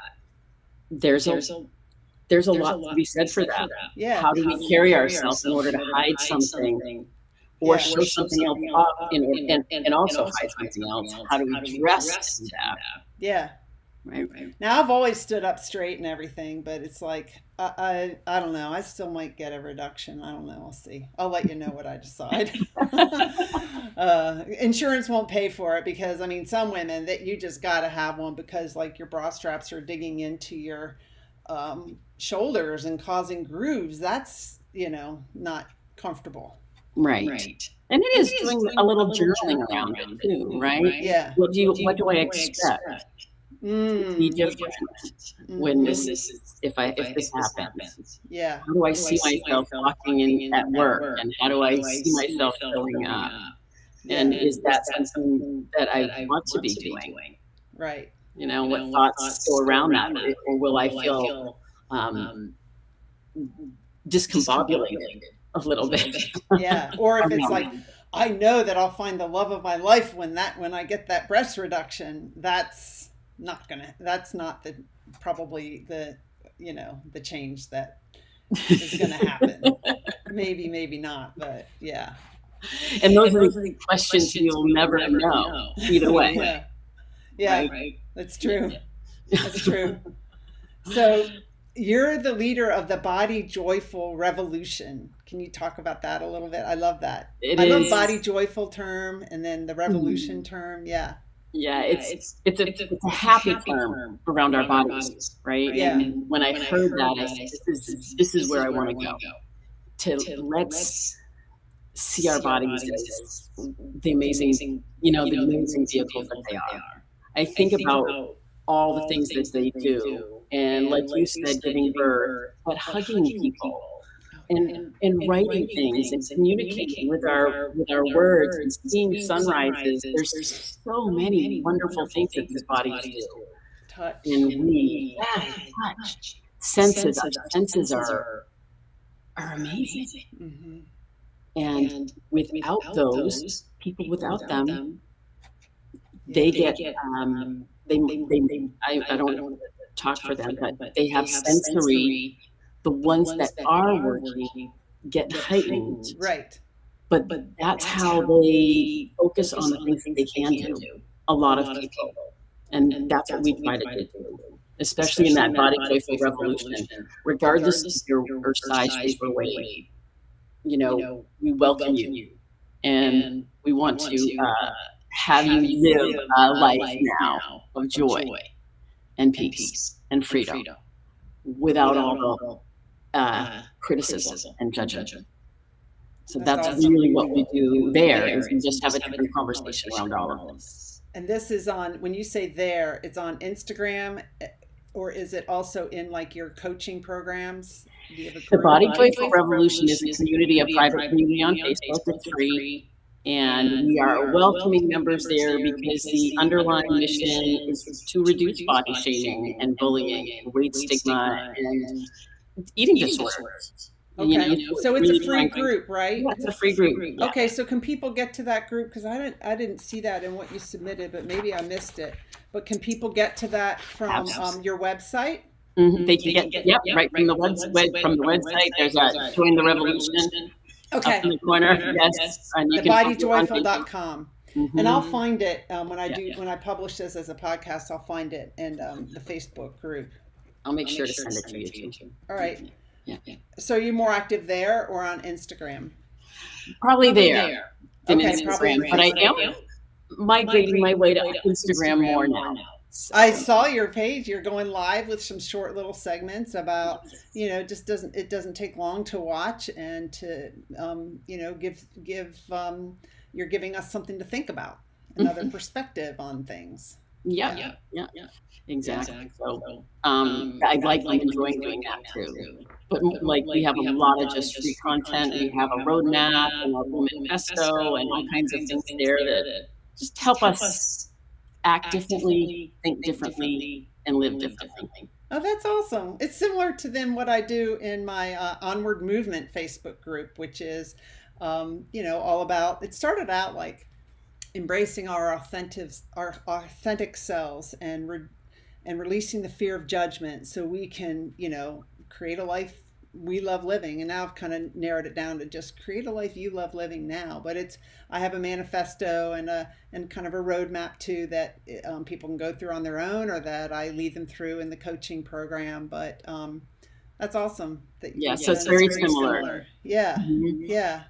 There's a lot to be said for that. Yeah. How do we carry ourselves in order to hide something or show something else off and also hide something else? How do we dress that? Yeah. Right. Now, I've always stood up straight and everything, but it's like, I don't know. I still might get a reduction. I don't know. I'll see. I'll let you know what I decide. Insurance won't pay for it because, some women that you just got to have one because your bra straps are digging into your shoulders and causing grooves. That's, not comfortable. Right. And it is doing a little journaling around it too, right? Yeah. What do I expect? Be different when this if this happens. Yeah. How do I see myself walking in at work, and how do I see myself showing up? And is that something that I want to be doing? Right. What thoughts go around that, or will I feel discombobulated a little bit? Yeah. Or if it's like, I know that I'll find the love of my life when I get that breast reduction. That's not probably the change that is gonna happen. Maybe not, but yeah. And those are the questions you'll never know either way. Yeah. Right? That's true. That's true. So you're the leader of the Body Joyful Revolution. Can you talk about that a little bit? I love that. I love Body Joyful term, and then the revolution term. Yeah. Yeah, it's a happy term around our bodies, right? Yeah. And when I heard that, I said, this is where I want to go. Let's see our bodies as the amazing, the amazing vehicles that they are. I think about all the things that they do, and like you said, giving birth, but hugging people. And writing things and communicating with our words and seeing sunrises. There's so many wonderful things that these bodies do. Touch. And touch. Senses. Our senses are amazing. Mm-hmm. And without those, people without them, they get I don't want to talk for them, but they have sensory. The ones that are working get heightened. Right. But that's how they focus on the things that they can do. A lot of people. And that's what we try to do. Especially in that Body Joyful Revolution. Regardless of your size, shape, or weight. We welcome you. And we want to have you live a life now of joy and peace and freedom. Without all the criticism and judgment. So that's awesome. really what we do there, is we just have a different conversation around all of this. And this is on, when you say there, it's on Instagram, or is it also in your coaching programs? Do you have a The Body Joyful Revolution is a community, a private community on Facebook. It's free. And we are welcoming members there because the underlying mission is to reduce body shaming and bullying, weight stigma, and eating disorders. Okay. So So it's a really free trying, group, right? yeah, it's a free group. Yeah. Okay, so can people get to that group? Because I didn't see that in what you submitted, but maybe I missed it. But can people get to that from your website? They can get, yep, right from the website. There's a Join the Revolution up Okay. in the corner. Yes, and you can Thebodyjoyful.com. And I'll Mhm. find it when I publish this as a podcast. I'll find it in the Facebook group. I'll make sure to send it to you too. All right. Yeah. So are you more active there or on Instagram? Probably there than Okay, Instagram, probably on but I Facebook. am migrating my way to Instagram more now. So, I saw your page. You're going live with some short little segments about, just doesn't take long to watch and to, give you're giving us something to think about, another perspective on things. Yeah, exactly. So, I'm enjoying doing that too. But like, we have a lot of just free content. We have a roadmap and a manifesto and all kinds of things there that just help us act differently, think differently, and live differently. Oh, that's awesome. It's similar to then what I do in my Onward Movement Facebook group, which is, all about, it started out like embracing our authentic selves and releasing the fear of judgment so we can, create a life we love living. And now I've kind of narrowed it down to just create a life you love living now. But I have a manifesto and kind of a roadmap too that people can go through on their own, or that I lead them through in the coaching program. But that's awesome. So it's very similar. Yeah. Mm-hmm. Yeah.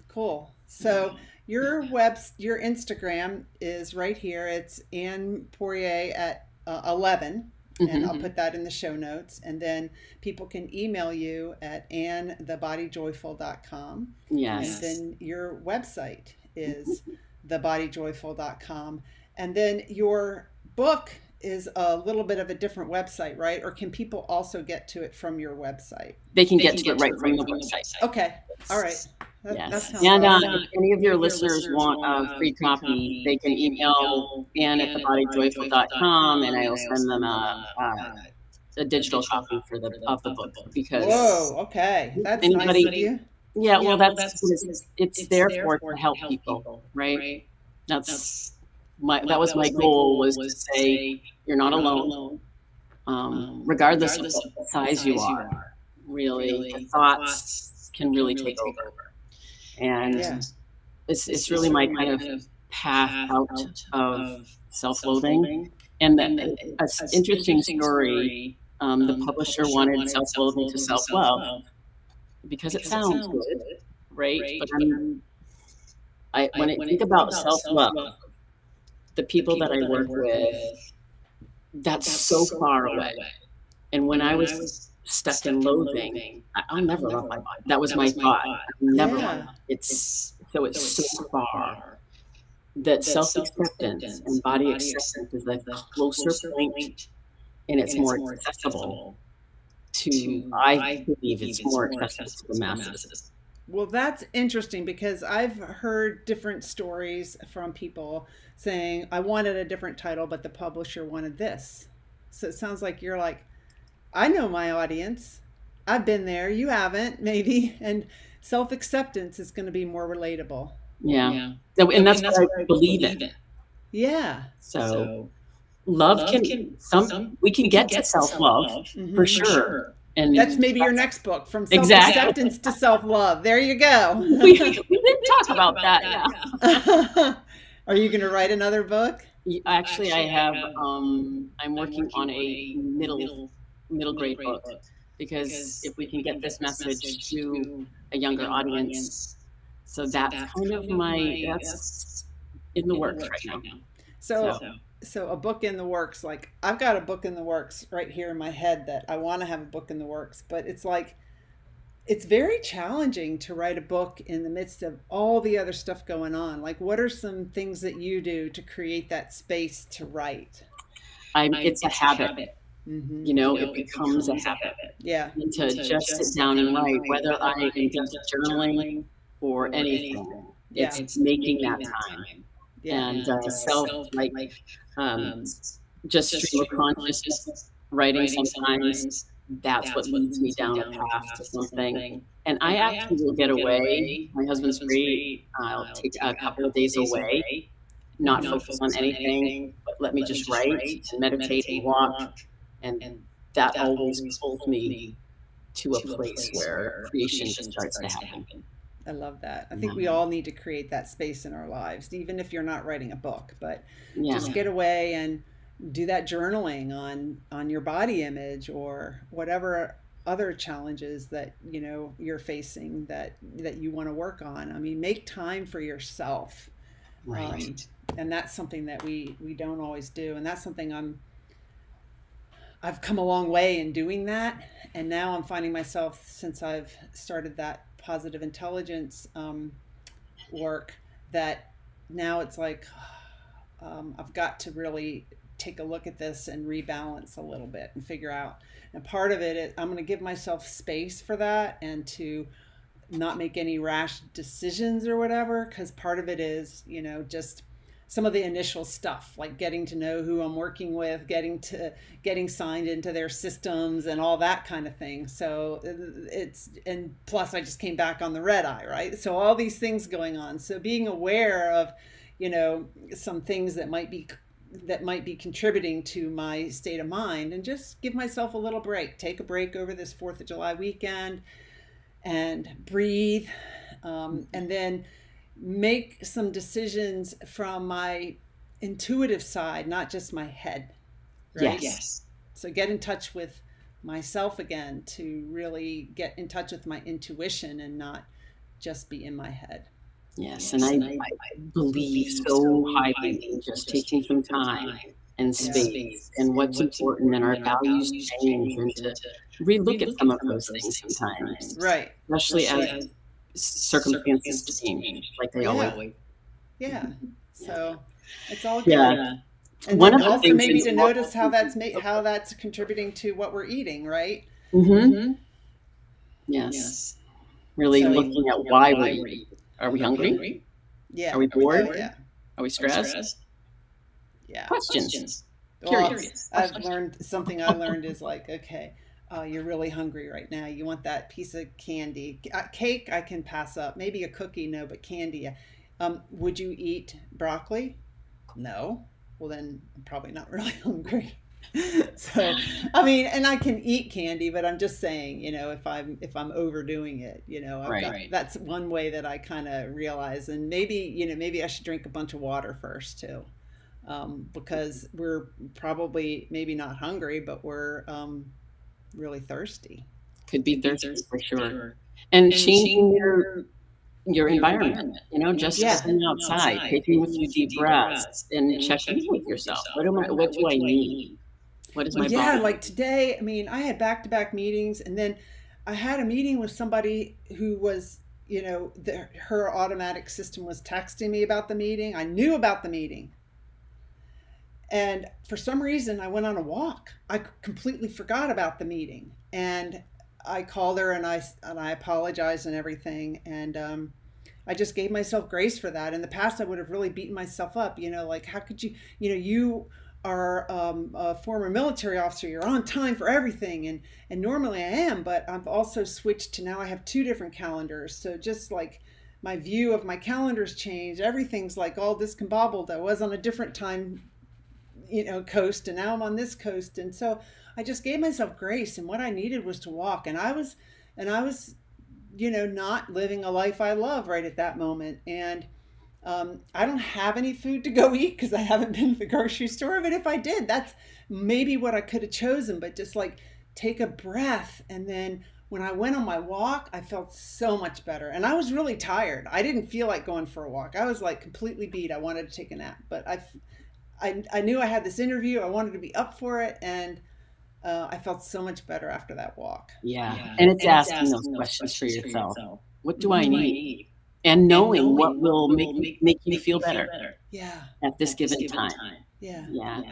Cool. So your Instagram is right here. It's Anne Poirier at 11. And I'll put that in the show notes. And then people can email you at annethebodyjoyful.com. Yes. And then your website is thebodyjoyful.com. And then your book is a little bit of a different website, right? Or can people also get to it from your website? They can get to it right from the website. Okay. All right. Yes. And if any of your listeners want a free copy, they can email Anne at thebodyjoyful.com, and I'll send them a digital copy of the book. Because okay, that's nice of you. Yeah, well, that's it's there to help people, right? That was my goal, was to say you're not alone, regardless of what size you are. Really, the thoughts can really take over. And it's really my kind of path out of self-loathing. And an interesting story, the publisher wanted self-loathing to self-love because it sounds good, right? But when I think about self-love, the people that I work with, that's so far away. And when I was stuck in loathing, I'll never love my body. That was my thought. Never. It's so far that self-acceptance and body acceptance is a closer point, and it's more accessible to, I believe it's more accessible to the masses. Well, that's interesting, because I've heard different stories from people saying, I wanted a different title, but the publisher wanted this. So it sounds like you're like, I know my audience. I've been there. You haven't, maybe. And self-acceptance is going to be more relatable. Yeah. And that's what I believe in. Yeah. So love we can get to self-love for sure. And that's maybe your next book, From Self-Acceptance to Self-Love. There you go. we did talk about that. Yeah. Are you going to write another book? Actually, I have. I'm working on a middle grade book, because if we can get this message to a younger audience, so that's kind of that's in the works right now. So a book in the works, like I've got a book in the works right here in my head that I want to have a book in the works, but it's like, it's very challenging to write a book in the midst of all the other stuff going on. Like, what are some things that you do to create that space to write? It's a habit. Mm-hmm. It becomes a habit. Yeah. And to just sit down and write, whether I am just journaling or anything. Yeah. It's making that time. Yeah. And self, like, um, just stream of consciousness writing sometimes, that's what leads me down a path to something. And I actually will get away. My husband's great. I'll take a couple of days away, not focus on anything, but let me just write and meditate and walk. And that always pulls me to a place where creation just starts to happen. I love that. I think Yeah. we all need to create that space in our lives, even if you're not writing a book, but Yeah. just get away and do that journaling on your body image or whatever other challenges that you're facing that you want to work on. I mean, make time for yourself. Right. And that's something that we don't always do, and that's something I've come a long way in doing that. And now I'm finding myself, since I've started that positive intelligence work, that now it's like I've got to really take a look at this and rebalance a little bit and figure out. And part of it is I'm going to give myself space for that and to not make any rash decisions or whatever, because part of it is, just some of the initial stuff, like getting to know who I'm working with, getting signed into their systems and all that kind of thing. So and plus I just came back on the red eye, right? So all these things going on. So being aware of, some things that might be contributing to my state of mind, and just give myself a little break. Take a break over this 4th of July weekend and breathe, and then make some decisions from my intuitive side, not just my head. Right? Yes. So get in touch with myself again, to really get in touch with my intuition and not just be in my head. Yes. And I believe so highly in just taking some time and space and what's important, and our values change, and to relook at some of those things sometimes. Right. Especially as circumstances change, like they always. Yeah. So it's all good. Yeah. And One then of the also things maybe is to notice how that's contributing to what we're eating, right? Mm-hmm. Yes. Really looking at why we're eating. Are we hungry? Yeah. Are we bored? Oh, yeah. Are we stressed? Yeah. Questions. Well, Curious. I've learned something. I learned is like, okay, you're really hungry right now. You want that piece of candy. Cake, I can pass up. Maybe a cookie, no, but candy. Would you eat broccoli? No. Well, then I'm probably not really hungry. So, I mean, and I can eat candy, but I'm just saying, if I'm overdoing it, that's one way that I kind of realize. And maybe I should drink a bunch of water first too, because we're probably maybe not hungry, but we're really thirsty. Could be thirsty for sure. And changing your environment, just stepping outside, taking a few deep breaths, and checking in with yourself. What do I need? What is my body? Yeah, like today, I mean, I had back-to-back meetings, and then I had a meeting with somebody who was, her automatic system was texting me about the meeting. I knew about the meeting. And for some reason, I went on a walk. I completely forgot about the meeting. And I called her and I apologized and everything. And I just gave myself grace for that. In the past, I would have really beaten myself up. Like, how could you, you are a former military officer. You're on time for everything. And normally I am, but I've also switched to now I have 2 different calendars. So just like my view of my calendars changed. Everything's like all discombobbled. I was on a different time coast, and now I'm on this coast. And so I just gave myself grace, and what I needed was to walk. And I was not living a life I love right at that moment. And I don't have any food to go eat because I haven't been to the grocery store. But if I did, that's maybe what I could have chosen. But just like take a breath. And then when I went on my walk, I felt so much better. And I was really tired. I didn't feel like going for a walk. I was like completely beat. I wanted to take a nap. But I knew I had this interview. I wanted to be up for it. And I felt so much better after that walk. Yeah. And it's asking those questions for yourself. What do I need? And knowing what will make you feel better. Yeah. At this given time. Yeah. Yeah.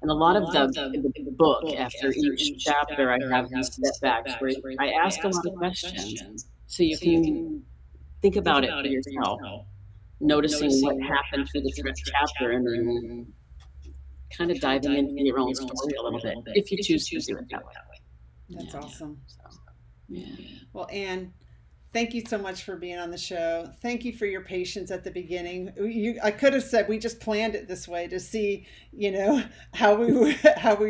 And a lot of the book, after each chapter, I have these setbacks where I ask a lot of questions so you can think about it for yourself. noticing what happened through the chapter, and then kind of diving into your own story a little bit, if you choose to do it that way. That's awesome. Yeah. Well, Anne, thank you so much for being on the show. Thank you for your patience at the beginning. I could have said we just planned it this way to see, how we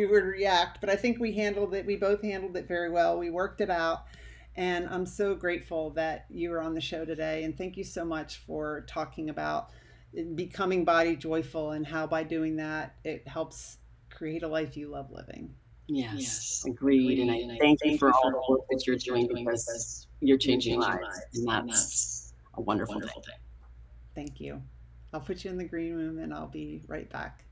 would react, but I think we handled it. We both handled it very well. We worked it out, and I'm so grateful that you were on the show today. And thank you so much for talking about becoming body joyful and how by doing that it helps create a life you love living. Yes, agreed. And I thank you for all the work that you're doing, because you're changing lives, and that's a wonderful thing. Thank you. I'll put you in the green room and I'll be right back.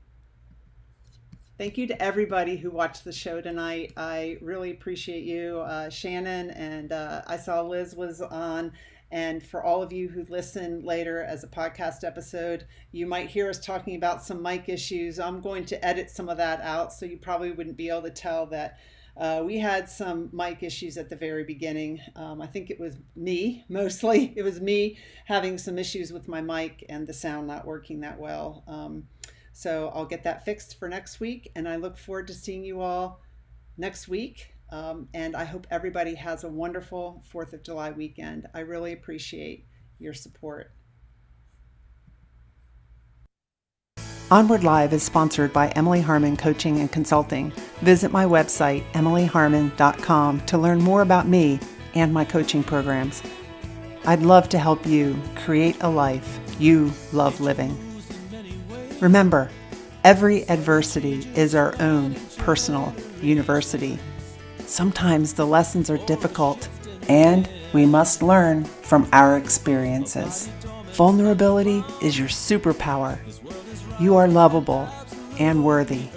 Thank you to everybody who watched the show tonight. I really appreciate you, Shannon, and I saw Liz was on. And for all of you who listen later as a podcast episode, you might hear us talking about some mic issues. I'm going to edit some of that out, so you probably wouldn't be able to tell that we had some mic issues at the very beginning. I think it was me, mostly. It was me having some issues with my mic and the sound not working that well. So I'll get that fixed for next week, and I look forward to seeing you all next week. And I hope everybody has a wonderful 4th of July weekend. I really appreciate your support. Onward Live is sponsored by Emily Harmon Coaching and Consulting. Visit my website, emilyharmon.com, to learn more about me and my coaching programs. I'd love to help you create a life you love living. Remember, every adversity is our own personal university. Sometimes the lessons are difficult, and we must learn from our experiences. Vulnerability is your superpower. You are lovable and worthy.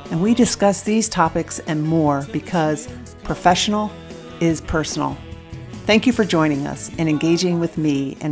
And we discuss these topics and more because professional is personal. Thank you for joining us and engaging with me and